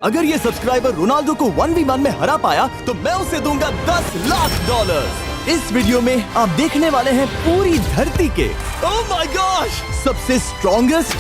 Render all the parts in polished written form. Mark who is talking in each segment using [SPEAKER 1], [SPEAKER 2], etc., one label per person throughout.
[SPEAKER 1] अगर ये subscriber Ronaldo को 1v1 में हरा पाया तो मैं उसे दूंगा $10 लाख। इस वीडियो में आप देखने वाले हैं पूरी धरती के ओह माय गॉश सबसे स्ट्रॉन्गेस्ट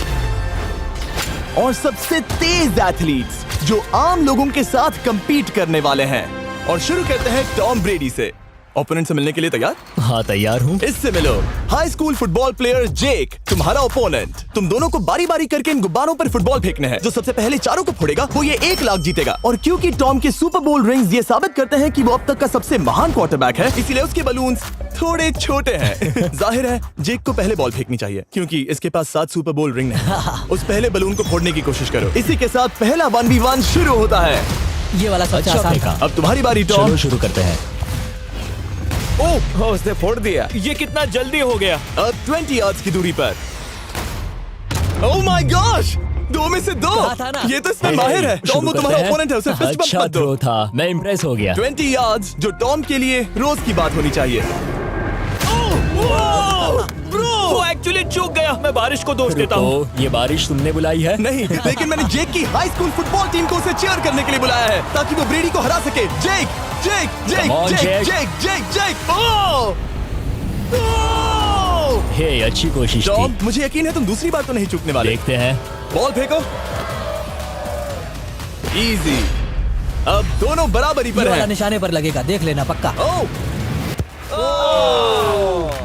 [SPEAKER 1] और सबसे तेज एथलीट्स जो आम लोगों के साथ compete करने वाले हैं। और शुरू करते हैं टॉम ब्रेडी से। ओपोनेंट से मिलने के लिए तैयार?
[SPEAKER 2] हाँ तैयार हूँ।
[SPEAKER 1] इससे मिलो। हाई स्कूल फुटबॉल प्लेयर जेक तुम्हारा ओपोनेंट। तुम दोनों को बारी बारी करके इन गुब्बारों पर फुटबॉल फेंकने हैं। जो सबसे पहले चारों को फोड़ेगा वो ये 1 लाख जीतेगा। और क्योंकि टॉम के सुपर बोल रिंग्स ये साबित करते हैं कि वो अब तक का सबसे महान क्वार्टरबैक है, इसीलिए उसके बलून्स थोड़े छोटे हैं। जाहिर है जेक को पहले बॉल फेंकनी चाहिए क्योंकि इसके पास 7 सुपर बोल रिंग नहीं। उस पहले बलून को फोड़ने की कोशिश करो। इसी के साथ पहला 1v1 शुरू होता है।
[SPEAKER 2] ये वाला सबसे आसान था।
[SPEAKER 1] अब तुम्हारी बारी टॉम।
[SPEAKER 2] शुरू करते हैं।
[SPEAKER 1] ओह उसने फोड़ दिया। ये कितना जल्दी हो गया। अब 20 यार्ड्स की दूरी पर। ओह माय गॉश 2 में से 2। ये तो इसमें माहिर है। टॉम वो तुम्हारा ओपोनेंट है, उसे फिस्ट बम्प मत दो।
[SPEAKER 2] था, मैं इम्प्रेस हो गया।
[SPEAKER 1] 20 यार्ड्स जो टॉम के लिए रोज की बात होनी चाहिए।
[SPEAKER 3] वो एक्चुअली चूक गया। मैं बारिश को दोष देता हूँ।
[SPEAKER 2] ये बारिश तुमने बुलाई है?
[SPEAKER 1] नहीं, लेकिन मैंने जेक की हाई स्कूल फुटबॉल टीम को उसे चीयर करने के लिए बुलाया है ताकि वो ब्रेडी को हरा सके। जेक जेक जेक जेक जेक जेक जेक ओह
[SPEAKER 2] हे अच्छी कोशिश
[SPEAKER 1] टॉम,
[SPEAKER 2] थी।
[SPEAKER 1] मुझे यकीन है तुम दूसरी बार तो नहीं चूकने वाले।
[SPEAKER 2] देखते हैं।
[SPEAKER 1] बॉल फेंको। इजी। अब दोनों बराबरी पर हैं।
[SPEAKER 4] निशाने पर लगेगा, देख लेना पक्का।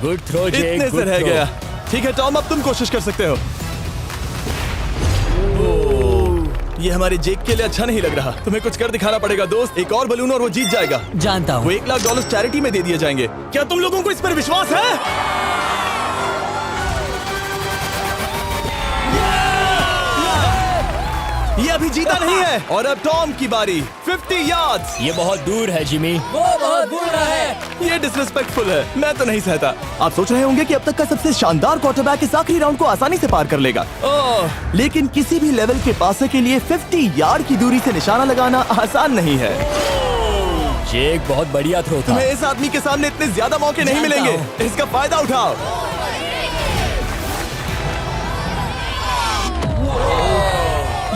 [SPEAKER 2] गुड थ्रो जेक।
[SPEAKER 1] इतने से रह गया। ठीक है टॉम, अब तुम कोशिश कर सकते हो। ये हमारे जेक के लिए अच्छा नहीं लग रहा। तुम्हें कुछ कर दिखाना पड़ेगा दोस्त। एक और बलून और वो जीत जाएगा।
[SPEAKER 4] जानता हूँ।
[SPEAKER 1] वो $1 लाख चैरिटी में दे दिए जाएंगे। क्या तुम लोगों को इस पर विश्वास है? ये अभी जीता नहीं है। और अब टॉम की बारी। 50 यार्ड्स।
[SPEAKER 2] ये बहुत दूर है जिमी।
[SPEAKER 4] वो बहुत बुरा है।
[SPEAKER 1] ये डिसरिस्पेक्टफुल है। मैं तो नहीं सहता। आप सोच रहे होंगे कि अब तक का सबसे शानदार क्वार्टरबैक इस आखिरी राउंड को आसानी से पार कर लेगा। लेकिन किसी भी लेवल के पासे के लिए 50 यार्ड की दूरी से निशाना लगाना आसान नहीं है।
[SPEAKER 2] जेक बहुत बढ़िया थ्रो था।
[SPEAKER 1] तुम्हें इस आदमी के सामने इतने ज्यादा मौके नहीं मिलेंगे। इसका फायदा उठाओ।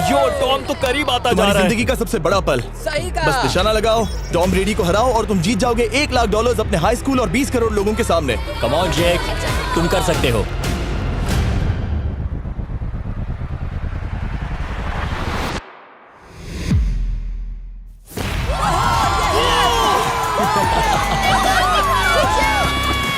[SPEAKER 3] यो टॉम तो करीब आता जा
[SPEAKER 1] तुम्हारी
[SPEAKER 3] रहा है।
[SPEAKER 1] जिंदगी का सबसे बड़ा पल।
[SPEAKER 4] सही कहा।
[SPEAKER 1] बस निशाना लगाओ, टॉम ब्रेडी को हराओ और तुम जीत जाओगे $1 लाख अपने हाई स्कूल और 20 करोड़ लोगों के सामने।
[SPEAKER 2] कम ऑन जेक, तुम कर सकते हो।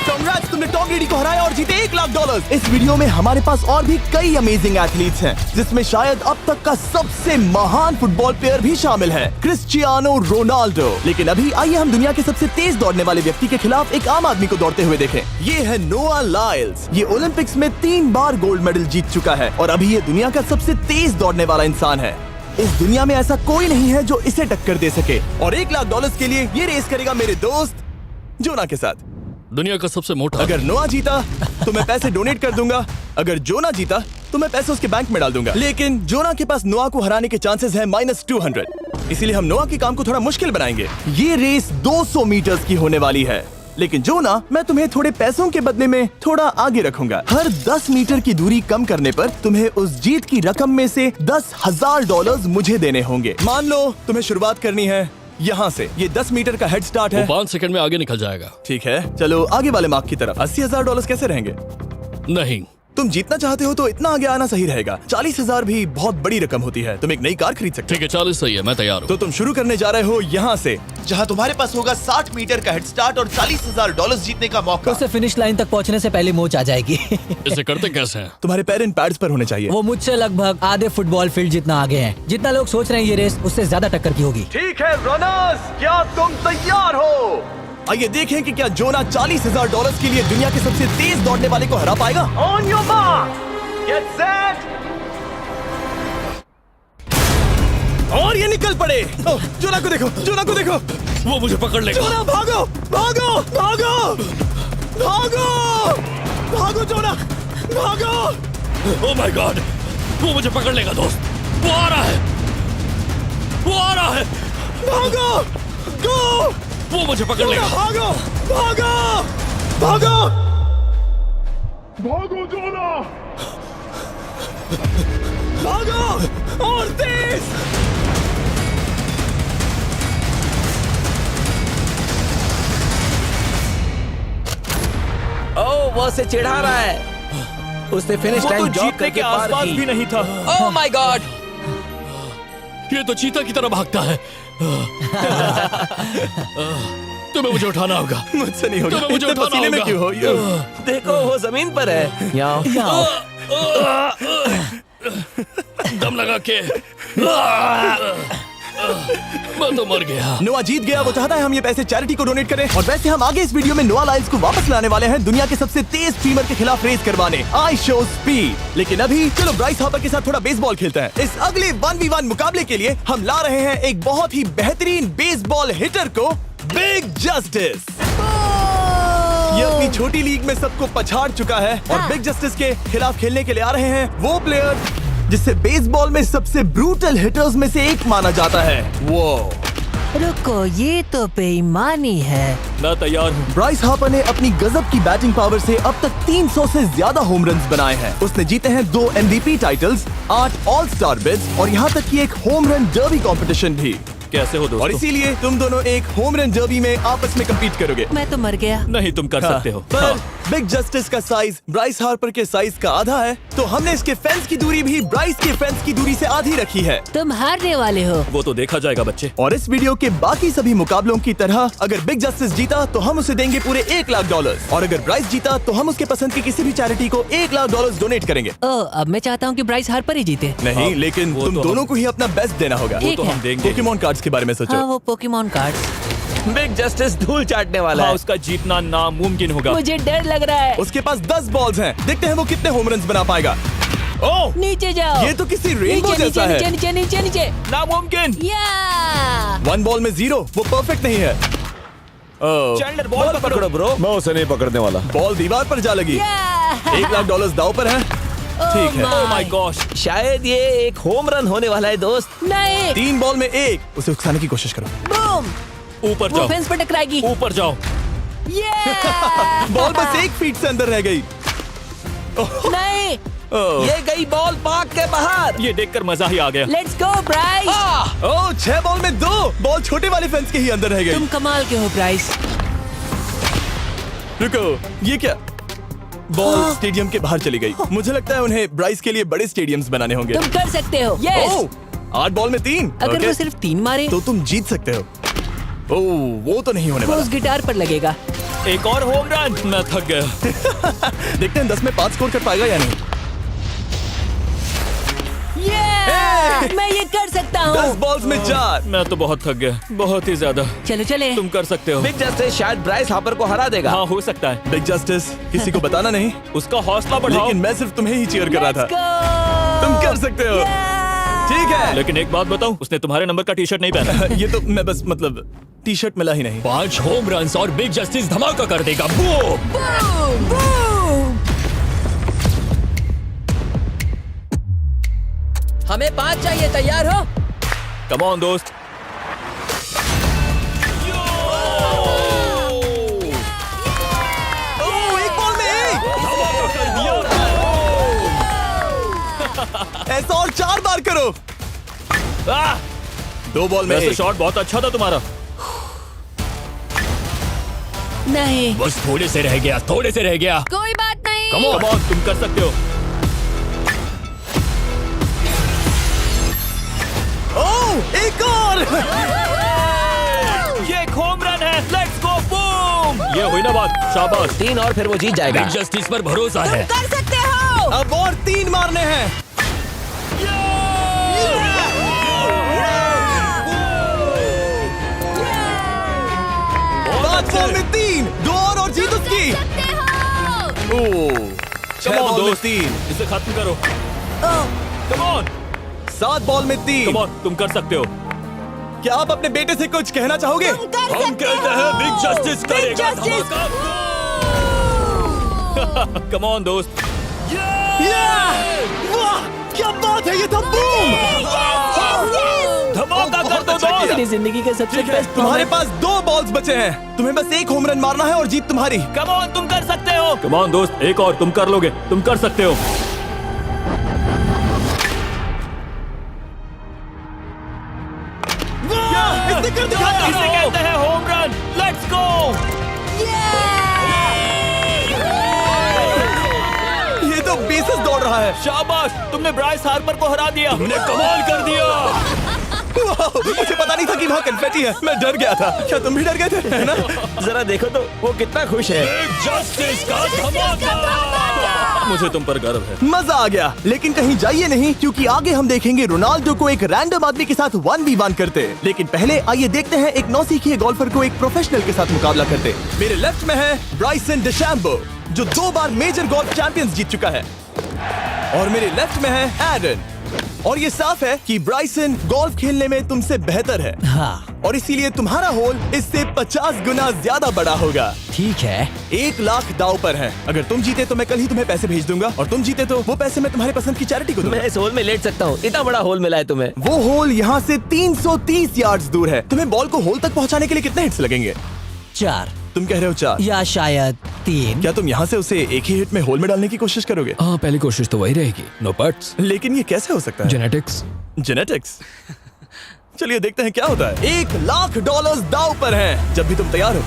[SPEAKER 1] Congrats, तुमने टॉम ब्रेडी को हराया और जीते $1 लाख। इस वीडियो में हमारे पास और भी कई अमेजिंग एथलीट्स हैं, जिसमें शायद अब तक का सबसे महान फुटबॉल प्लेयर भी शामिल है, क्रिस्टियानो रोनाल्डो। लेकिन अभी आइए हम दुनिया के सबसे तेज दौड़ने वाले व्यक्ति के खिलाफ एक आम आदमी को दौड़ते हुए देखें। ये है नोआ लाइल्स। ये ओलंपिक्स में 3 बार गोल्ड मेडल जीत चुका है और अभी ये दुनिया का सबसे तेज दौड़ने वाला इंसान है। इस दुनिया में ऐसा कोई नहीं है जो इसे टक्कर दे सके। और $1 लाख के लिए ये रेस करेगा मेरे दोस्त जोना के साथ।
[SPEAKER 3] दुनिया का सबसे मोटा।
[SPEAKER 1] अगर नोआ जीता तो मैं पैसे डोनेट कर दूंगा। अगर जोना जीता तो मैं पैसे उसके बैंक में डाल दूंगा। लेकिन जोना के पास नोआ को हराने के चांसेस हैं -200। इसीलिए हम नोआ के काम को थोड़ा मुश्किल बनाएंगे। ये रेस 200 मीटर्स की होने वाली है। लेकिन जोना, मैं तुम्हें थोड़े पैसों के बदले में थोड़ा आगे रखूंगा। हर 10 मीटर की दूरी कम करने पर तुम्हें उस जीत की रकम में से $10,000 मुझे देने होंगे। मान लो तुम्हें शुरुआत करनी है यहाँ से। ये 10 मीटर का हेड स्टार्ट है।
[SPEAKER 3] 5 सेकंड में आगे निकल जाएगा।
[SPEAKER 1] ठीक है, चलो आगे वाले मार्क की तरफ। $80,000 कैसे रहेंगे?
[SPEAKER 3] नहीं,
[SPEAKER 1] तुम जीतना चाहते हो तो इतना आगे आना सही रहेगा। 40,000 भी बहुत बड़ी रकम होती है। तुम एक नई कार खरीद सकते
[SPEAKER 3] ठीक है 40 सही है, मैं तैयार हूँ।
[SPEAKER 1] तो तुम शुरू करने जा रहे हो यहाँ से, जहाँ तुम्हारे पास होगा 60 मीटर का हेड स्टार्ट और $40,000 जीतने का मौका।
[SPEAKER 4] उसे फिनिश लाइन तक पहुंचने से पहले मोच आ जाएगी।
[SPEAKER 3] इसे करते कैसे हैं?
[SPEAKER 1] तुम्हारे पैर इन पैड्स पर होने चाहिए।
[SPEAKER 4] वो मुझसे लगभग आधे फुटबॉल फील्ड जितना आगे हैं। जितना लोग सोच रहे हैं ये रेस उससे ज्यादा टक्कर की होगी।
[SPEAKER 1] ठीक है रनर्स, क्या तुम तैयार हो? आइए देखें कि क्या जोना $40,000 के लिए दुनिया के सबसे तेज दौड़ने वाले को हरा पाएगा। On your mark, get set, और ये निकल पड़े। जोना को देखो, जोना को देखो।
[SPEAKER 3] वो मुझे पकड़ लेगा।
[SPEAKER 1] जोना भागो, भागो, भागो, भागो, भागो जोना, भागो।
[SPEAKER 3] ओह माय गॉड, वो मुझे पकड़ लेगा दोस्त। वो आ रहा है, वो आ रहा है।
[SPEAKER 1] भागो, गो।
[SPEAKER 3] वो मुझे पकड़ लेगा।
[SPEAKER 1] भागो, भागो, भागो,
[SPEAKER 3] भागो जोना।
[SPEAKER 1] भागो और तेज।
[SPEAKER 5] वो उसे चिढ़ा रहा है। उसने फिनिश
[SPEAKER 3] वो तो
[SPEAKER 5] लाइन जॉग
[SPEAKER 3] जीतने
[SPEAKER 5] करके
[SPEAKER 3] के
[SPEAKER 5] पार
[SPEAKER 3] आसपास
[SPEAKER 5] की।
[SPEAKER 3] भी नहीं था।
[SPEAKER 5] Oh my God!
[SPEAKER 3] ये तो चीता की तरह भागता है। तुम्हें मुझे उठाना होगा।
[SPEAKER 1] मुझसे नहीं होगा।
[SPEAKER 3] तुम्हें मुझे
[SPEAKER 1] इतने
[SPEAKER 3] उठाना
[SPEAKER 1] पसीने में
[SPEAKER 3] होगा।
[SPEAKER 1] क्यों हो?
[SPEAKER 5] देखो वो जमीन पर है। यहाँ
[SPEAKER 3] दम लगा के मैं तो मर गया।
[SPEAKER 1] नोआ जीत गया। वो चाहता है हम ये पैसे चैरिटी को डोनेट करें। और वैसे हम आगे इस वीडियो में नोआ लाइल्स को वापस लाने वाले हैं दुनिया के सबसे तेज स्ट्रीमर के खिलाफ रेस करवाने, आई शो स्पीड। लेकिन अभी चलो ब्राइस हार्पर के साथ थोड़ा बेसबॉल खेलते हैं। इस अगले 1v1 मुकाबले के लिए हम ला रहे हैं एक बहुत ही बेहतरीन बेसबॉल हिटर को, बिग जस्टिस। ये अपनी छोटी लीग में सबको पछाड़ चुका है और बिग जस्टिस के खिलाफ खेलने के लिए आ रहे हैं वो प्लेयर जिसे बेसबॉल में सबसे ब्रूटल हिटर्स में से एक माना जाता है। वो
[SPEAKER 6] रुको, ये तो बेईमानी है।
[SPEAKER 3] मैं तैयार हूँ।
[SPEAKER 1] ब्राइस हार्पर ने अपनी गजब की बैटिंग पावर से अब तक 300 से ज्यादा होम रन्स बनाए हैं। उसने जीते हैं 2 MVP titles, 8 all star bids और यहाँ तक कि एक होम रन डर्बी कंपटीशन भी।
[SPEAKER 3] कैसे हो
[SPEAKER 1] और
[SPEAKER 3] दोस्तों?
[SPEAKER 1] इसीलिए तुम दोनों एक होम रन डर्बी में आपस में कम्पीट करोगे।
[SPEAKER 6] मैं तो मर गया।
[SPEAKER 3] नहीं, तुम कर सकते हो।
[SPEAKER 1] पर बिग जस्टिस का साइज ब्राइस हार्पर के साइज का आधा है, तो हमने इसके फेंस की दूरी भी ब्राइस के फेंस की दूरी से आधी रखी है।
[SPEAKER 6] तुम हारने वाले हो।
[SPEAKER 3] वो तो देखा जाएगा बच्चे।
[SPEAKER 1] और इस वीडियो के बाकी सभी मुकाबलों की तरह अगर बिग जस्टिस जीता तो हम उसे देंगे पूरे $1 लाख और अगर ब्राइस जीता तो हम उसके पसंद की किसी भी चैरिटी को $1 लाख डोनेट करेंगे।
[SPEAKER 6] ओ, अब मैं चाहता हूँ कि ब्राइस हार्पर ही जीते।
[SPEAKER 1] नहीं, लेकिन
[SPEAKER 3] वो
[SPEAKER 1] तुम
[SPEAKER 3] तो
[SPEAKER 1] दोनों को ही अपना बेस्ट देना होगा।
[SPEAKER 6] ठीक
[SPEAKER 3] तो
[SPEAKER 6] है।
[SPEAKER 3] हम देंगे।
[SPEAKER 1] पोकेमॉन कार्ड्स के बारे में
[SPEAKER 6] हाँ,
[SPEAKER 1] सोचो।
[SPEAKER 6] वो पोकेमॉन कार्ड।
[SPEAKER 5] बिग जस्टिस धूल चाटने वाला
[SPEAKER 3] हाँ,
[SPEAKER 5] है।
[SPEAKER 3] उसका जीतना नामुमकिन होगा।
[SPEAKER 6] मुझे डर लग रहा है।
[SPEAKER 1] उसके पास 10 बॉल्स हैं। देखते हैं वो कितने होम रन्स बना पाएगा। ओह,
[SPEAKER 6] नीचे जाओ।
[SPEAKER 1] ये तो किसी रेनबो
[SPEAKER 6] नीचे,
[SPEAKER 1] जैसा
[SPEAKER 6] नीचे,
[SPEAKER 1] है।
[SPEAKER 6] नीचे नीचे नीचे
[SPEAKER 3] नामुमकिन।
[SPEAKER 6] या
[SPEAKER 1] 1 बॉल में 0, वो परफेक्ट नहीं है।
[SPEAKER 5] चैंडलर बॉल पकड़ो ब्रो।
[SPEAKER 7] मैं उसे नहीं पकड़ने वाला।
[SPEAKER 1] बॉल दीवार पर जा लगी। $1 लाख दाव पर है। ठीक है।
[SPEAKER 3] ओह माय गॉश।
[SPEAKER 5] शायद ये एक होम रन होने वाला है दोस्त।
[SPEAKER 6] नहीं।
[SPEAKER 1] 3 बॉल में 1, उसे उकसाने की कोशिश करो।
[SPEAKER 6] बूम।
[SPEAKER 3] ऊपर
[SPEAKER 6] वो
[SPEAKER 3] जाओ।
[SPEAKER 6] फेंस पर टकराएगी।
[SPEAKER 3] ऊपर जाओ।
[SPEAKER 1] बॉल बस 1 फीट से अंदर रह गई।
[SPEAKER 6] नहीं।
[SPEAKER 5] ये गई बॉल पार्क के बाहर।
[SPEAKER 3] ये देखकर मजा ही आ गया।
[SPEAKER 6] Let's go Bryce.
[SPEAKER 1] Oh, 6 ball में 2, बॉल छोटे वाले फेंस के ही अंदर रह गई।
[SPEAKER 6] तुम कमाल के हो ब्राइस।
[SPEAKER 1] रुको, ये क्या? बॉल स्टेडियम के बाहर चली गई। मुझे लगता है उन्हें ब्राइस के लिए बड़े स्टेडियम्स बनाने होंगे।
[SPEAKER 6] तुम कर सकते हो। यस।
[SPEAKER 1] ओह, 8 बॉल में 3।
[SPEAKER 6] अगर
[SPEAKER 1] ओके,
[SPEAKER 6] वो सिर्फ 3 मारे
[SPEAKER 1] तो तुम जीत सकते हो। ओह, वो तो नहीं होने
[SPEAKER 6] वो
[SPEAKER 1] वाला।
[SPEAKER 6] उस गिटार पर लगेगा।
[SPEAKER 3] एक और होम रन। मैं थक गया।
[SPEAKER 1] देखते हैं 10 में 5 स्कोर कर पाएगा या नहीं।
[SPEAKER 6] ये मैं ये कर सकता
[SPEAKER 1] 10
[SPEAKER 6] हूँ।
[SPEAKER 1] बॉल्स में 4।
[SPEAKER 3] मैं तो बहुत थक गया, बहुत ही ज्यादा।
[SPEAKER 6] चलो चले।
[SPEAKER 3] तुम कर सकते हो।
[SPEAKER 5] बिग जस्टिस शायद ब्राइस हार्पर को हरा देगा।
[SPEAKER 3] हाँ, हो सकता है।
[SPEAKER 1] बिग जस्टिस, किसी को बताना नहीं।
[SPEAKER 3] उसका हौसला बढ़ाओ।
[SPEAKER 1] लेकिन मैं सिर्फ तुम्हें ही चीयर कर रहा
[SPEAKER 6] Let's
[SPEAKER 1] था।
[SPEAKER 6] go!
[SPEAKER 1] तुम कर सकते हो। ठीक है।
[SPEAKER 3] लेकिन एक बात बताऊं, उसने तुम्हारे नंबर का टी शर्ट नहीं पहना।
[SPEAKER 1] ये तो मैं बस मतलब टी शर्ट मिला ही नहीं।
[SPEAKER 3] 5 होम रन्स और बिग जस्टिस धमाका कर देगा। बूम।
[SPEAKER 6] हमें 5 चाहिए। तैयार हो?
[SPEAKER 3] कम ऑन दोस्त।
[SPEAKER 1] ओह, 1 बॉल में 1। ऐसा और 4 बार करो। 2 बॉल में
[SPEAKER 3] वैसे
[SPEAKER 1] 1।
[SPEAKER 3] शॉट बहुत अच्छा था तुम्हारा।
[SPEAKER 6] नहीं।
[SPEAKER 3] बस थोड़े से रह गया, थोड़े से रह गया।
[SPEAKER 6] कोई बात नहीं।
[SPEAKER 3] कम ऑन, तुम कर सकते हो।
[SPEAKER 1] ओह, एक और।
[SPEAKER 3] ये एक होम रन है। Let's go. बूम। ये हुई ना बात। शाबाश।
[SPEAKER 5] 3 और फिर वो जीत जाएगा।
[SPEAKER 3] बिग जस्टिस पर भरोसा है।
[SPEAKER 6] कर सकते हो।
[SPEAKER 1] अब और 3 मारने हैं। 5 बॉल में 3, 2 और जीत उसकी। ओह, 6 बॉल में 3,
[SPEAKER 3] इसे खत्म करो। Come on.
[SPEAKER 1] 7 बॉल में 3।
[SPEAKER 3] कम ऑन, तुम कर सकते हो।
[SPEAKER 1] क्या आप अपने बेटे से कुछ कहना चाहोगे?
[SPEAKER 3] हम कहते हैं बिग जस्टिस करेगा धमाका। कम ऑन दोस्त।
[SPEAKER 1] वाह, क्या बात है, ये था बूम।
[SPEAKER 3] धमाका कर दो
[SPEAKER 1] अच्छा किया।
[SPEAKER 3] दोस्त।
[SPEAKER 6] मेरी जिंदगी का सबसे
[SPEAKER 1] ठीक है,
[SPEAKER 6] बेस्ट
[SPEAKER 1] तुम्हारे पास 2 बॉल्स बचे हैं। तुम्हें बस 1 होम रन मारना है और जीत तुम्हारी।
[SPEAKER 3] कम ऑन, तुम कर सकते हो। कम ऑन दोस्त, एक और, तुम कर लोगे, तुम कर सकते हो।
[SPEAKER 1] इसने कर दिखाया।
[SPEAKER 3] इसे कहते हैं होम रन। Let's go.
[SPEAKER 1] है।
[SPEAKER 2] शाबाश, तुमने ब्राइस हार्पर को हरा दिया। तुमने कमाल कर दिया।
[SPEAKER 1] वाह, मुझे पता नहीं था कि वहाँ कन्फेटी है। मैं डर गया था। क्या तुम भी डर गए थे? है ना?
[SPEAKER 5] जरा देखो तो वो कितना खुश है।
[SPEAKER 3] जस्टिस का धमाका। मुझे तुम पर गर्व है।
[SPEAKER 1] मजा आ गया। लेकिन कहीं जाइए नहीं, क्योंकि आगे हम देखेंगे रोनाल्डो को एक रैंडम आदमी के साथ 1v1 करते। लेकिन पहले आइए देखते हैं एक नौसिखिए गोल्फर को एक प्रोफेशनल के साथ मुकाबला करते। मेरे लेफ्ट में है ब्राइसन डेशैम्बो, जो 2 बार मेजर गोल्फ चैंपियंस जीत चुका है, और मेरे लेफ्ट में है एरन। और ये साफ है कि ब्राइसन गोल्फ खेलने में तुमसे बेहतर है,
[SPEAKER 4] हाँ
[SPEAKER 1] और इसीलिए तुम्हारा होल इससे 50 गुना ज्यादा बड़ा होगा।
[SPEAKER 4] ठीक है।
[SPEAKER 1] 1 लाख दाव पर है। अगर तुम जीते तो मैं कल ही तुम्हें पैसे भेज दूंगा, और तुम जीते तो वो पैसे मैं तुम्हारे पसंद की चैरिटी को दूंगा।
[SPEAKER 5] मैं इस होल में लेट सकता हूँ, इतना बड़ा होल मिला है तुम्हें।
[SPEAKER 1] वो होल यहाँ से 330 यार्ड्स दूर है। तुम्हें बॉल को होल तक पहुँचाने के लिए कितने हिट्स लगेंगे?
[SPEAKER 4] 4
[SPEAKER 1] तुम कह रहे हो 4?
[SPEAKER 4] या शायद 3।
[SPEAKER 1] क्या तुम यहाँ से उसे एक ही हिट में होल में डालने की कोशिश करोगे?
[SPEAKER 3] हाँ, पहली कोशिश तो वही रहेगी। नो पट्स।
[SPEAKER 1] लेकिन ये कैसे हो सकता है?
[SPEAKER 3] जेनेटिक्स।
[SPEAKER 1] जेनेटिक्स। चलिए देखते हैं क्या होता है। $1 लाख दाव पर हैं, जब भी तुम तैयार हो।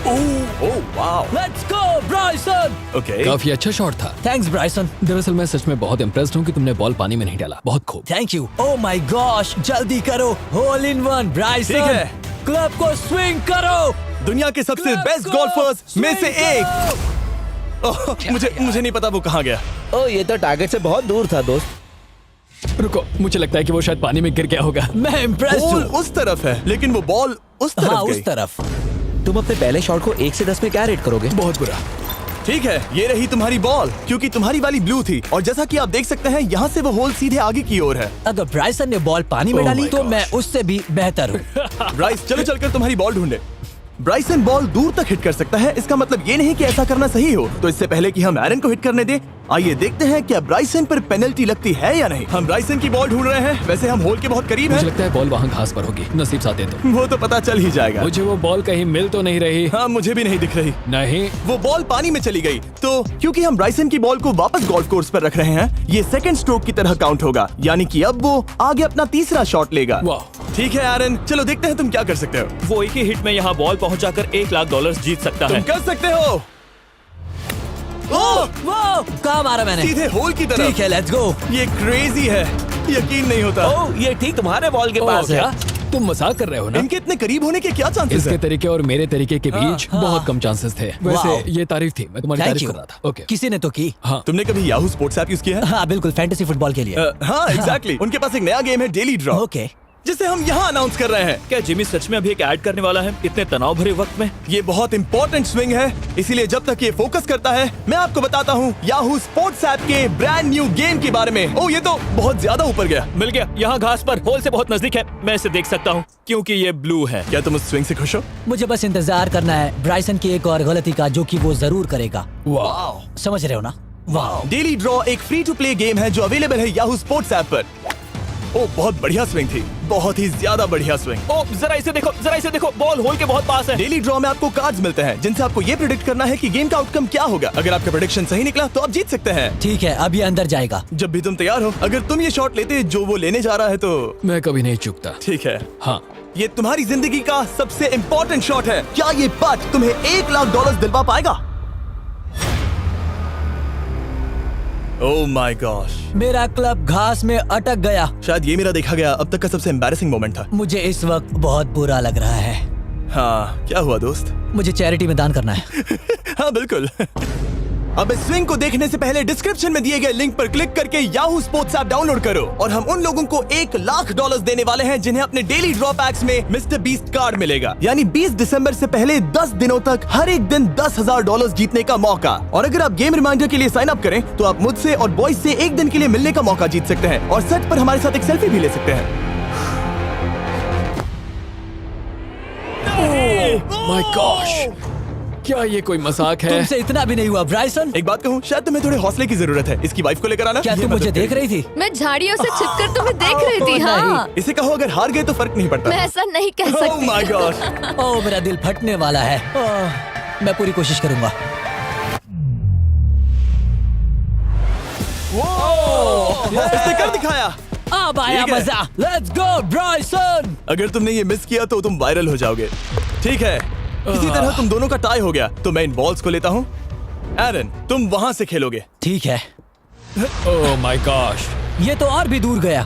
[SPEAKER 1] Oh wow.
[SPEAKER 4] Let's go Bryson.
[SPEAKER 1] Okay.
[SPEAKER 3] काफी अच्छा शॉट था।
[SPEAKER 4] Thanks Bryson.
[SPEAKER 3] दरअसल मैं सच में बहुत इम्प्रेस्ड हूँ कि तुमने बॉल पानी में नहीं डाला। बहुत खूब।
[SPEAKER 4] Thank you. Oh my gosh, जल्दी करो। Hole in one Bryson.
[SPEAKER 1] ठीक है।
[SPEAKER 4] क्लब को स्विंग करो।
[SPEAKER 1] दुनिया के सबसे
[SPEAKER 4] Club
[SPEAKER 1] बेस्ट
[SPEAKER 4] को
[SPEAKER 1] गोल्फर्स में से
[SPEAKER 4] swing
[SPEAKER 1] एक। ओह, मुझे नहीं पता वो कहाँ गया।
[SPEAKER 5] ओ, ये तो टारगेट से बहुत दूर था दोस्त।
[SPEAKER 3] रुको, मुझे लगता है कि वो शायद पानी में गिर गया होगा।
[SPEAKER 4] मैं इम्प्रेस्ड
[SPEAKER 1] बॉल
[SPEAKER 4] हूँ।
[SPEAKER 1] उस तरफ है, लेकिन वो बॉल उस तरफ
[SPEAKER 4] हाँ,
[SPEAKER 1] गई।
[SPEAKER 4] उस तरफ।
[SPEAKER 5] तुम अपने पहले शॉट को 1 से 10 में क्या रेट करोगे?
[SPEAKER 3] बहुत बुरा।
[SPEAKER 1] ठीक है, ये रही तुम्हारी बॉल, क्योंकि तुम्हारी वाली ब्लू थी, और जैसा कि आप देख सकते हैं यहाँ से वो होल सीधे आगे की ओर है।
[SPEAKER 4] अगर ब्राइसन ने बॉल पानी में
[SPEAKER 1] Oh
[SPEAKER 4] डाली
[SPEAKER 1] my
[SPEAKER 4] तो
[SPEAKER 1] gosh.
[SPEAKER 4] मैं उससे भी बेहतर हूँ।
[SPEAKER 1] ब्राइस, चलो चलकर तुम्हारी बॉल ढूंढे। ब्राइसन बॉल दूर तक हिट कर सकता है, इसका मतलब ये नहीं कि ऐसा करना सही हो। तो इससे पहले कि हम एरन को हिट करने दें, आइए देखते हैं क्या ब्राइसन पर पेनल्टी लगती है या नहीं। हम ब्राइसन की बॉल ढूंढ रहे हैं। वैसे हम होल के बहुत करीब
[SPEAKER 3] मुझे
[SPEAKER 1] हैं।
[SPEAKER 3] लगता है बॉल वहाँ घास पर होगी। नसीब साथ दे तो।
[SPEAKER 1] वो तो पता चल ही जाएगा।
[SPEAKER 3] मुझे वो बॉल कहीं मिल तो नहीं रही।
[SPEAKER 1] हाँ, मुझे भी नहीं दिख रही।
[SPEAKER 3] नहीं।
[SPEAKER 1] वो बॉल पानी में चली गई। तो क्योंकि हम ब्राइसन की बॉल को वापस गोल्फ कोर्स पर रख रहे हैं, ये सेकंड स्ट्रोक की तरह काउंट होगा, यानी कि अब वो आगे अपना तीसरा शॉट लेगा।
[SPEAKER 3] वाह।
[SPEAKER 1] ठीक है एरन, चलो देखते हैं तुम क्या कर सकते हो।
[SPEAKER 2] वो एक ही हिट में यहाँ बॉल पहुँचाकर $1 लाख जीत सकता
[SPEAKER 1] तुम
[SPEAKER 2] है।
[SPEAKER 1] कर सकते हो। ओह,
[SPEAKER 4] वो कहाँ मारा मैंने?
[SPEAKER 1] सीधे होल की तरफ।
[SPEAKER 4] ठीक है, लेट्स गो।
[SPEAKER 1] ये क्रेजी है, यकीन नहीं होता।
[SPEAKER 5] ओ, ये ठीक तुम्हारे बॉल के पास है।
[SPEAKER 3] क्या तुम मजाक कर रहे हो ना?
[SPEAKER 1] इनके इतने करीब होने के क्या चांसेस
[SPEAKER 3] इसके
[SPEAKER 1] हैं?
[SPEAKER 3] तरीके और मेरे तरीके के बीच
[SPEAKER 4] हाँ।
[SPEAKER 3] बहुत कम चांसेस थे। वैसे
[SPEAKER 4] वाओ।
[SPEAKER 3] ये तारीफ थी, मैं तुम्हारी
[SPEAKER 4] थैंक
[SPEAKER 3] तारीफ
[SPEAKER 4] यू।
[SPEAKER 3] कर रहा था। ओके।
[SPEAKER 4] किसी ने तो की।
[SPEAKER 3] हाँ।
[SPEAKER 1] तुमने कभी याहू स्पोर्ट्स ऐप यूज किया है?
[SPEAKER 4] हाँ बिल्कुल, फैंटेसी फुटबॉल के लिए।
[SPEAKER 1] हाँ, एग्जैक्टली। उनके पास एक नया गेम है, डेली ड्रॉ,
[SPEAKER 4] ओके।
[SPEAKER 1] जिसे हम यहाँ अनाउंस कर रहे हैं।
[SPEAKER 2] क्या जिमी सच में अभी एक ऐड करने वाला है इतने तनाव भरे वक्त में?
[SPEAKER 1] ये बहुत इंपॉर्टेंट स्विंग है, इसीलिए जब तक ये फोकस करता है, मैं आपको बताता हूँ याहू स्पोर्ट्स ऐप के ब्रांड न्यू गेम के बारे में। ओह, ये तो बहुत ज्यादा ऊपर गया।
[SPEAKER 2] मिल गया, यहाँ घास पर होल से बहुत नजदीक है। मैं इसे देख सकता हूँ क्योंकि ये ब्लू है।
[SPEAKER 1] क्या तुम उस स्विंग से खुश हो?
[SPEAKER 4] मुझे बस इंतजार करना है ब्राइसन की एक और गलती का, जो कि वो जरूर करेगा।
[SPEAKER 3] वाह।
[SPEAKER 4] समझ रहे हो ना? वाह।
[SPEAKER 1] डेली ड्रॉ एक फ्री टू प्ले गेम है जो अवेलेबल है याहू स्पोर्ट्स ऐप पर। ओह, बहुत बढ़िया स्विंग थी, बहुत ही ज्यादा बढ़िया स्विंग।
[SPEAKER 2] ओ, जरा इसे देखो, बॉल होल के बहुत पास है।
[SPEAKER 1] डेली ड्रॉ में आपको कार्ड्स मिलते हैं, जिनसे आपको ये प्रेडिक्ट करना है कि गेम का आउटकम क्या होगा। अगर आपका प्रेडिक्शन सही निकला तो आप जीत सकते हैं।
[SPEAKER 4] ठीक है, अब ये अंदर जाएगा।
[SPEAKER 1] जब भी तुम तैयार हो, अगर तुम ये शॉट लेते जो वो लेने जा रहा है तो
[SPEAKER 3] मैं कभी नहीं चूकता।
[SPEAKER 1] ठीक है।
[SPEAKER 3] हाँ।
[SPEAKER 1] ये तुम्हारी जिंदगी का सबसे इम्पोर्टेंट शॉट है। क्या ये पट तुम्हें $1 लाख दिलवा पाएगा? ओह माय गॉश,
[SPEAKER 4] मेरा क्लब घास में अटक गया।
[SPEAKER 1] शायद ये मेरा देखा गया अब तक का सबसे एम्बैरेसिंग मोमेंट था।
[SPEAKER 4] मुझे इस वक्त बहुत बुरा लग रहा है।
[SPEAKER 1] हाँ, क्या हुआ दोस्त?
[SPEAKER 4] मुझे चैरिटी में दान करना है।
[SPEAKER 1] हाँ बिल्कुल। अब इस स्विंग को देखने से पहले डिस्क्रिप्शन में दिए गए लिंक पर क्लिक करके याहू स्पोर्ट्स ऐप डाउनलोड करो, और हम उन लोगों को $1 लाख देने वाले हैं जिन्हें अपने डेली ड्रॉ पैक्स में मिस्टर बीस्ट कार्ड मिलेगा। यानी 20 दिसंबर से पहले 10 दिनों तक हर एक दिन $10,000 जीतने का मौका। और अगर आप गेम रिमाइंडर के लिए साइन अप करें तो आप मुझसे और बॉयज से एक दिन के लिए मिलने का मौका जीत सकते हैं, और सेट पर हमारे साथ एक सेल्फी भी ले सकते हैं।
[SPEAKER 3] माय गॉश, क्या ये कोई मजाक है?
[SPEAKER 4] तुमसे इतना भी नहीं हुआ ब्राइसन।
[SPEAKER 1] एक बात कहूँ, शायद तुम्हें थोड़े हौसले की जरूरत है। इसकी वाइफ को लेकर आना।
[SPEAKER 4] क्या
[SPEAKER 1] ये
[SPEAKER 4] तुम
[SPEAKER 1] मदद
[SPEAKER 4] मुझे देख
[SPEAKER 1] करेगी।
[SPEAKER 4] रही थी?
[SPEAKER 7] मैं झाड़ियों से छिपकर तुम्हें देख रही थी। हाँ,
[SPEAKER 1] इसे कहो अगर हार गए तो फर्क नहीं पड़ता।
[SPEAKER 7] मैं ऐसा नहीं कह
[SPEAKER 1] Oh
[SPEAKER 7] सकती।
[SPEAKER 1] my gosh।
[SPEAKER 4] ओह, मेरा दिल फटने वाला है। ओह, मैं पूरी कोशिश करूंगा।
[SPEAKER 1] इसने कर दिखाया।
[SPEAKER 4] अब आया
[SPEAKER 1] ठीक है।
[SPEAKER 4] मजा। Let's go Bryson.
[SPEAKER 1] अगर तुमने ये मिस किया तो तुम वायरल हो जाओगे। ठीक है, इसी तरह तुम दोनों का टाई हो गया, तो मैं इन बॉल्स को लेता हूँ एरन, तुम वहां से खेलोगे।
[SPEAKER 4] ठीक है,
[SPEAKER 3] ओह माय गॉश।
[SPEAKER 4] ये तो और भी दूर गया।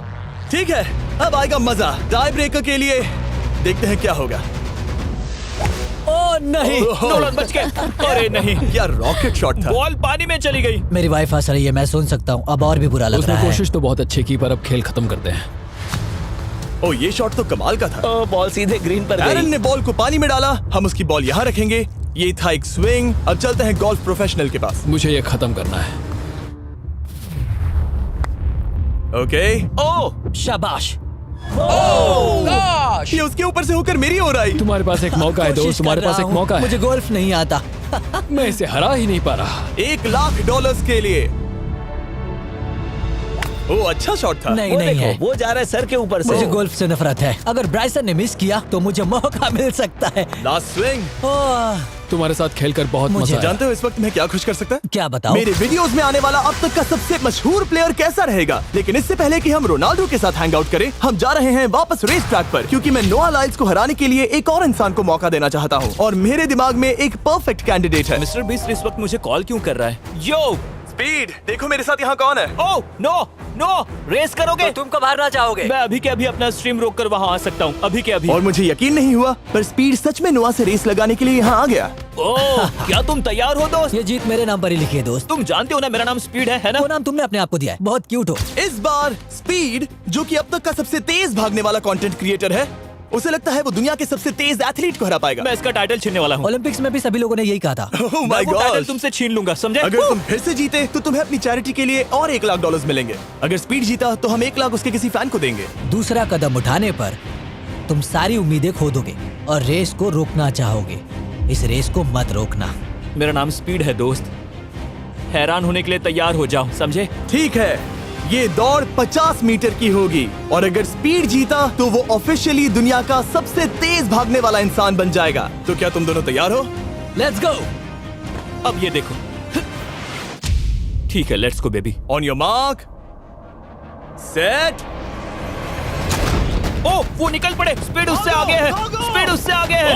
[SPEAKER 1] ठीक है, अब आएगा मजा। टाई ब्रेकर के लिए देखते हैं क्या होगा।
[SPEAKER 4] ओ नहीं,
[SPEAKER 2] नोलन बच गए। अरे नहीं,
[SPEAKER 1] क्या रॉकेट शॉट था।
[SPEAKER 2] बॉल पानी में चली गई।
[SPEAKER 4] मेरी वाइफ हंस रही है, मैं सुन सकता हूँ। अब और भी बुरा लग
[SPEAKER 3] उसने
[SPEAKER 4] रहा है।
[SPEAKER 3] कोशिश तो बहुत अच्छी की, पर अब खेल खत्म करते हैं।
[SPEAKER 1] ओ, ये शॉट तो कमाल का था।
[SPEAKER 5] ओ, बॉल सीधे ग्रीन पर
[SPEAKER 1] एरन
[SPEAKER 5] गई।
[SPEAKER 1] ने बॉल को पानी में डाला, हम उसकी बॉल यहाँ रखेंगे। ये था एक स्विंग। अब चलते हैं गोल्फ प्रोफेशनल के पास।
[SPEAKER 3] मुझे ये खत्म करना है।
[SPEAKER 1] ओके।
[SPEAKER 2] ओ
[SPEAKER 4] शाबाश।
[SPEAKER 1] ये उसके ऊपर से होकर मेरी ओर आई।
[SPEAKER 3] तुम्हारे पास एक मौका है दोस्त,
[SPEAKER 4] कोशिश
[SPEAKER 3] तुम्हारे
[SPEAKER 4] कर
[SPEAKER 3] पास
[SPEAKER 4] रहा
[SPEAKER 3] एक
[SPEAKER 4] हूँ।
[SPEAKER 3] मौका है।
[SPEAKER 4] मुझे गोल्फ नहीं आता।
[SPEAKER 3] मैं इसे हरा ही नहीं पा रहा।
[SPEAKER 1] $1,00,000 के लिए। ओ, अच्छा शॉट था।
[SPEAKER 4] नहीं
[SPEAKER 5] वो
[SPEAKER 4] नहीं
[SPEAKER 5] देखो,
[SPEAKER 4] है।
[SPEAKER 5] वो जा रहा है सर के ऊपर से।
[SPEAKER 4] मुझे गोल्फ से नफरत है। अगर ब्राइसन ने मिस किया तो मुझे मौका मिल सकता है।
[SPEAKER 1] Last swing.
[SPEAKER 4] ओह,
[SPEAKER 3] तुम्हारे साथ खेलकर बहुत
[SPEAKER 4] मुझे
[SPEAKER 3] मजा आया।
[SPEAKER 1] जानते हो इस वक्त मैं क्या खुश कर सकता है?
[SPEAKER 4] क्या बताओ?
[SPEAKER 1] मेरे वीडियोस में आने वाला अब तक का सबसे मशहूर प्लेयर कैसा रहेगा। लेकिन इससे पहले कि हम रोनाल्डो के साथ हैंग आउट करें, हम जा रहे हैं वापस रेस ट्रैक पर, क्योंकि मैं नोआ लाइल्स को हराने के लिए एक और इंसान को मौका देना चाहता हूँ और मेरे दिमाग में एक परफेक्ट कैंडिडेट है।
[SPEAKER 2] मिस्टर बीस्ट इस वक्त मुझे कॉल क्यों कर रहा है? यो
[SPEAKER 1] स्पीड, देखो मेरे साथ यहाँ कौन है।
[SPEAKER 2] ओ नो नो, रेस करोगे?
[SPEAKER 4] तुम कब हारना चाहोगे?
[SPEAKER 2] मैं अभी के अभी अपना स्ट्रीम रोक कर वहाँ आ सकता हूँ, अभी के अभी।
[SPEAKER 1] और मुझे यकीन नहीं हुआ, पर स्पीड सच में नोआ से रेस लगाने के लिए यहाँ आ गया।
[SPEAKER 2] ओह, क्या तुम तैयार हो दोस्त?
[SPEAKER 4] ये जीत मेरे नाम पर ही लिखी है दोस्त।
[SPEAKER 2] तुम जानते हो ना मेरा नाम स्पीड है ना?
[SPEAKER 4] वो नाम तुमने अपने आप को दिया है। बहुत क्यूट हो।
[SPEAKER 1] इस बार स्पीड, जो कि अब तक का सबसे तेज भागने वाला कंटेंट क्रिएटर है, उसे लगता है वो दुनिया के सबसे तेज एथलीट को हरा पाएगा।
[SPEAKER 2] मैं इसका टाइटल छीनने वाला हूँ।
[SPEAKER 4] ओलंपिक्स में भी सभी लोगों ने यही कहा था।
[SPEAKER 1] Oh my
[SPEAKER 2] मैं वो टाइटल
[SPEAKER 1] gosh!
[SPEAKER 2] तुमसे छीन लूंगा, समझे?
[SPEAKER 1] अगर तुम फिर से जीते तो तुम्हें अपनी चैरिटी के लिए और $1,00,000 मिलेंगे। अगर स्पीड जीता तो हम 1,00,000 उसके किसी फैन को देंगे।
[SPEAKER 4] दूसरा कदम उठाने पर तुम सारी उम्मीदें खो दोगे और रेस को रोकना चाहोगे। इस रेस को मत रोकना।
[SPEAKER 2] मेरा नाम स्पीड है दोस्त। हैरान होने के लिए तैयार हो जाओ, समझे?
[SPEAKER 1] ठीक है, ये दौड़ 50 मीटर की होगी और अगर स्पीड जीता तो वो ऑफिशियली दुनिया का सबसे तेज भागने वाला इंसान बन जाएगा। तो क्या तुम दोनों तैयार हो?
[SPEAKER 4] Let's go.
[SPEAKER 2] अब ये देखो। ठीक है, let's go baby.
[SPEAKER 1] On your mark, set.
[SPEAKER 2] ओ, वो निकल पड़े। स्पीड उससे आगे है। स्पीड उससे आगे है।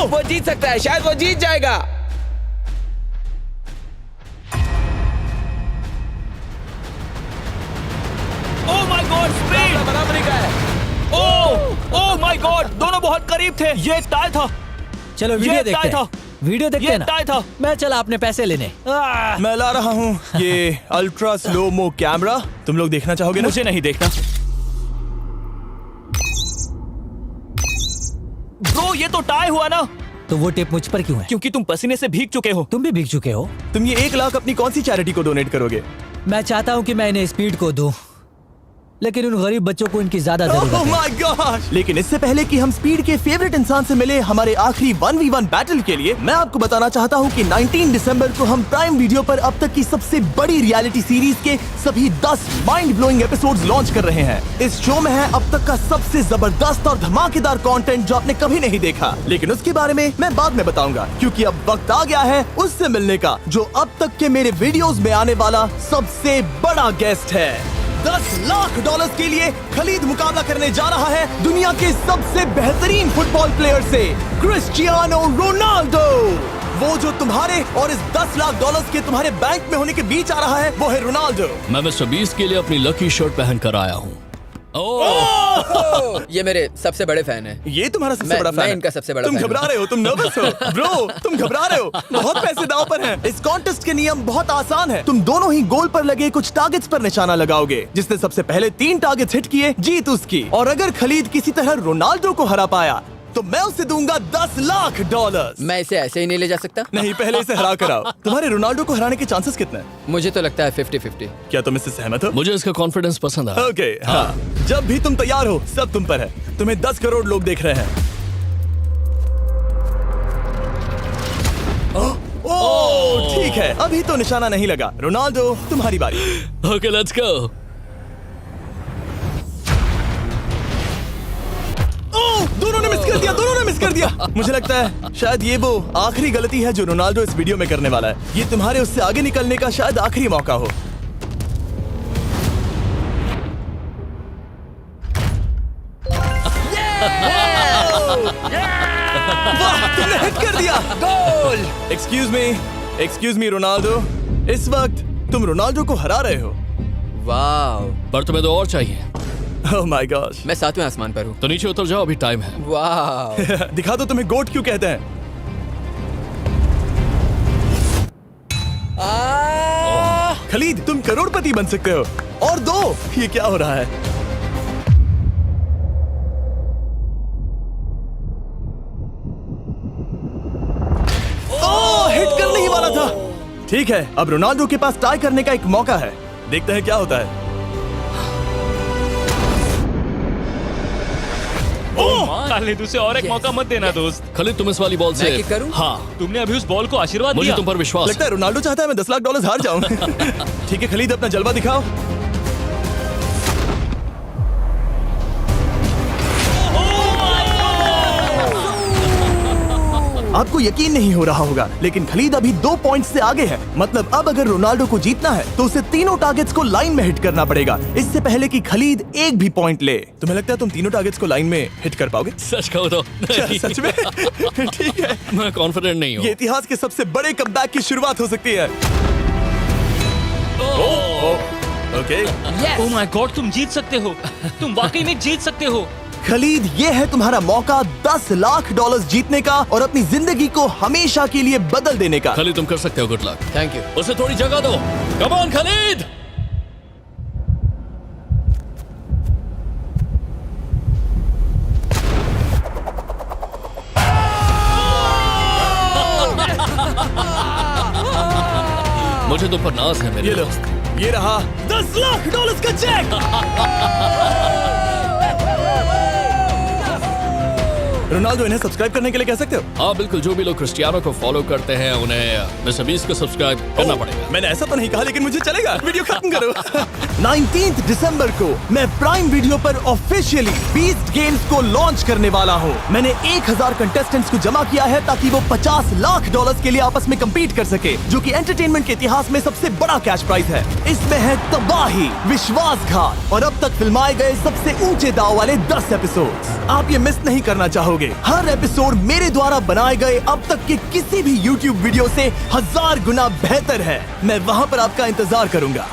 [SPEAKER 5] वो जीत सकता है, शायद वो जीत जाएगा।
[SPEAKER 2] ओह माय गॉड, स्पीड
[SPEAKER 5] बराबरी का है।
[SPEAKER 2] ओह माय गॉड, दोनों बहुत करीब थे। ये टाई था।
[SPEAKER 4] चलो वीडियो
[SPEAKER 2] ये
[SPEAKER 4] देखते
[SPEAKER 2] टाई था।
[SPEAKER 4] हैं। वीडियो देखते
[SPEAKER 2] ये
[SPEAKER 4] हैं ना।
[SPEAKER 2] टाई था।
[SPEAKER 4] मैं चला अपने पैसे लेने।
[SPEAKER 1] मैं ला रहा हूँ ये अल्ट्रा स्लो मो कैमरा। तुम लोग देखना चाहोगे ना?
[SPEAKER 2] मुझे नहीं देखना। ब्रो, ये तो टाई हुआ ना?
[SPEAKER 4] तो वो टिप मुझ पर क्यों है?
[SPEAKER 2] क्योंकि तुम पसीने से भीग चुके हो।
[SPEAKER 4] तुम भी भीग चुके हो।
[SPEAKER 1] तुम ये 1,00,000 अपनी कौन सी चैरिटी को डोनेट करोगे?
[SPEAKER 4] मैं चाहता हूँ कि मैं इन्हें स्पीड को दूं, लेकिन उन गरीब बच्चों को इनकी ज्यादा जरूरत
[SPEAKER 1] Oh
[SPEAKER 4] है।
[SPEAKER 1] my gosh! लेकिन इससे पहले कि हम स्पीड के फेवरेट इंसान से मिले हमारे आखिरी 1v1 बैटल के लिए, मैं आपको बताना चाहता हूँ कि 19 दिसंबर को हम प्राइम वीडियो पर अब तक की सबसे बड़ी रियलिटी सीरीज के सभी 10 माइंड ब्लोइंग एपिसोड्स लॉन्च कर रहे हैं। इस शो में है अब तक का सबसे जबरदस्त और धमाकेदार कंटेंट जो आपने कभी नहीं देखा, लेकिन उसके बारे में मैं बाद में बताऊंगा, क्योंकि अब वक्त आ गया है उससे मिलने का जो अब तक के मेरे वीडियोस में आने वाला सबसे बड़ा गेस्ट है। $10,00,000 के लिए खलीद मुकाबला करने जा रहा है दुनिया के सबसे बेहतरीन फुटबॉल प्लेयर से, क्रिस्टियानो रोनाल्डो। वो जो तुम्हारे और इस $10,00,000 के तुम्हारे बैंक में होने के बीच आ रहा है, वो है रोनाल्डो।
[SPEAKER 3] मैं मिस्टर बीस्ट के लिए अपनी लकी शर्ट पहन कर आया हूँ।
[SPEAKER 8] ये मेरे सबसे बड़े फैन हैं।
[SPEAKER 1] ये तुम्हारा सबसे
[SPEAKER 8] मैं-
[SPEAKER 1] बड़ा फैन
[SPEAKER 8] मैं
[SPEAKER 1] है।
[SPEAKER 8] इनका सबसे बड़ा
[SPEAKER 1] तुम
[SPEAKER 8] फैन
[SPEAKER 1] घबरा
[SPEAKER 8] हूँ।
[SPEAKER 1] रहे हो, तुम नर्वस हो ब्रो, तुम घबरा रहे हो। बहुत पैसे दांव पर हैं। इस कॉन्टेस्ट के नियम बहुत आसान है। तुम दोनों ही गोल पर लगे कुछ टारगेट्स पर निशाना लगाओगे। जिसने सबसे पहले 3 टारगेट्स हिट किए जीत उसकी। और अगर खलीद किसी तरह रोनाल्डो को हरा पाया तो मैं उसे दूंगा $10,00,000।
[SPEAKER 8] मैं इसे ऐसे ही नहीं ले जा सकता।
[SPEAKER 1] नहीं, पहले इसे हरा कर आओ। तुम्हारे रोनाल्डो को हराने के चांसेस कितने हैं?
[SPEAKER 8] मुझे तो लगता है 50-50।
[SPEAKER 1] क्या तुम इससे सहमत हो?
[SPEAKER 3] मुझे इसका कॉन्फिडेंस पसंद आया।
[SPEAKER 1] ओके, हाँ। जब भी तुम तैयार हो सब तुम पर है। तुम्हें 10 करोड़ लोग देख रहे हैं। ओह, ठीक है, अभी तो निशाना नहीं लगा। रोनाल्डो, तुम्हारी बारी।
[SPEAKER 3] Okay, let's go.
[SPEAKER 1] ओह, दोनों ने मिस कर दिया, दोनों ने मिस कर दिया। मुझे लगता है शायद ये वो आखिरी गलती है जो रोनाल्डो इस वीडियो में करने वाला है। ये तुम्हारे उससे आगे निकलने का शायद आखिरी मौका हो। वाह, तुमने हिट कर दिया।
[SPEAKER 8] Goal!
[SPEAKER 1] Excuse me, excuse me Ronaldo, इस वक्त तुम रोनाल्डो को हरा रहे हो।
[SPEAKER 8] वाह,
[SPEAKER 3] पर तुम्हें तो और चाहिए।
[SPEAKER 1] ओह माय गॉश।
[SPEAKER 8] मैं 7वें आसमान पर हूँ।
[SPEAKER 3] तो नीचे उतर जाओ, अभी टाइम है।
[SPEAKER 8] वाह,
[SPEAKER 1] दिखा दो तुम्हें गोट क्यों कहते हैं। खलीद, तुम करोड़पति बन सकते हो। और दो, ये क्या हो रहा है? ओह, हिट करने ही वाला था। ठीक है, अब रोनाल्डो के पास टाई करने का एक मौका है। देखते हैं क्या होता है।
[SPEAKER 2] खालिद, उसे और एक मौका मत देना दोस्त।
[SPEAKER 3] खालिद, तुम इस वाली बॉल
[SPEAKER 8] मैं
[SPEAKER 3] से
[SPEAKER 8] किक करूं?
[SPEAKER 3] हाँ,
[SPEAKER 2] तुमने अभी उस बॉल को आशीर्वाद
[SPEAKER 3] मुझे
[SPEAKER 2] दिया।
[SPEAKER 3] तुम पर विश्वास
[SPEAKER 1] लगता है रोनाल्डो चाहता है मैं $10 लाख हार जाऊं। ठीक है खलीद, अपना जलवा दिखाओ। आपको यकीन नहीं हो रहा होगा, लेकिन खलीद अभी 2 पॉइंट से आगे है। मतलब अब अगर रोनाल्डो को जीतना है तो उसे तीनों टारगेट्स को लाइन में हिट करना पड़ेगा, इससे पहले कि खलीद एक भी पॉइंट ले। तुम्हें लगता है तुम तीनों टारगेट्स को लाइन में हिट कर पाओगे?
[SPEAKER 3] सच कहो तो नहीं।
[SPEAKER 1] सच में? ठीक है,
[SPEAKER 3] मैं कॉन्फिडेंट नहीं हूँ।
[SPEAKER 1] ये इतिहास के सबसे बड़े कमबैक की शुरुआत हो सकती है। ओके,
[SPEAKER 2] ओह माय गॉड, तुम जीत सकते हो। तुम वाकई में जीत सकते हो।
[SPEAKER 1] खलीद, ये है तुम्हारा मौका $10 लाख जीतने का और अपनी जिंदगी को हमेशा के लिए बदल देने का।
[SPEAKER 3] खालिद, तुम कर सकते हो। Good luck.
[SPEAKER 8] Thank you.
[SPEAKER 3] उसे थोड़ी जगह दो। Come on Khalid. मुझे तुम पर नाज है मेरे
[SPEAKER 1] ये लो,
[SPEAKER 3] दोस्त।
[SPEAKER 1] ये रहा $10 लाख का चेक। रोनाल्डो, इन्हें सब्सक्राइब करने के लिए कह सकते हो?
[SPEAKER 3] हाँ बिल्कुल, जो भी लोग क्रिस्टियानो को फॉलो करते हैं उन्हें मिस्टर बीस्ट को सब्सक्राइब करना पड़ेगा।
[SPEAKER 1] मैंने ऐसा तो नहीं कहा, लेकिन मुझे चलेगा। वीडियो खत्म करो। 19 दिसंबर को मैं प्राइम वीडियो पर ऑफिशियली बीस्ट गेम्स को लॉन्च करने वाला हूँ। मैंने 1000 कंटेस्टेंट्स को जमा किया है ताकि वो $50 लाख के लिए आपस में कम्पीट कर सके, जो कि एंटरटेनमेंट के इतिहास में सबसे बड़ा कैश प्राइज है। इसमें है तबाही, विश्वासघात और अब तक फिल्माए गए सबसे ऊंचे दाव वाले 10 एपिसोड्स। आप ये मिस नहीं करना चाहोगे। हर एपिसोड मेरे द्वारा बनाए गए अब तक के किसी भी YouTube वीडियो से 1000 गुना बेहतर है। मैं वहाँ पर आपका इंतजार करूंगा।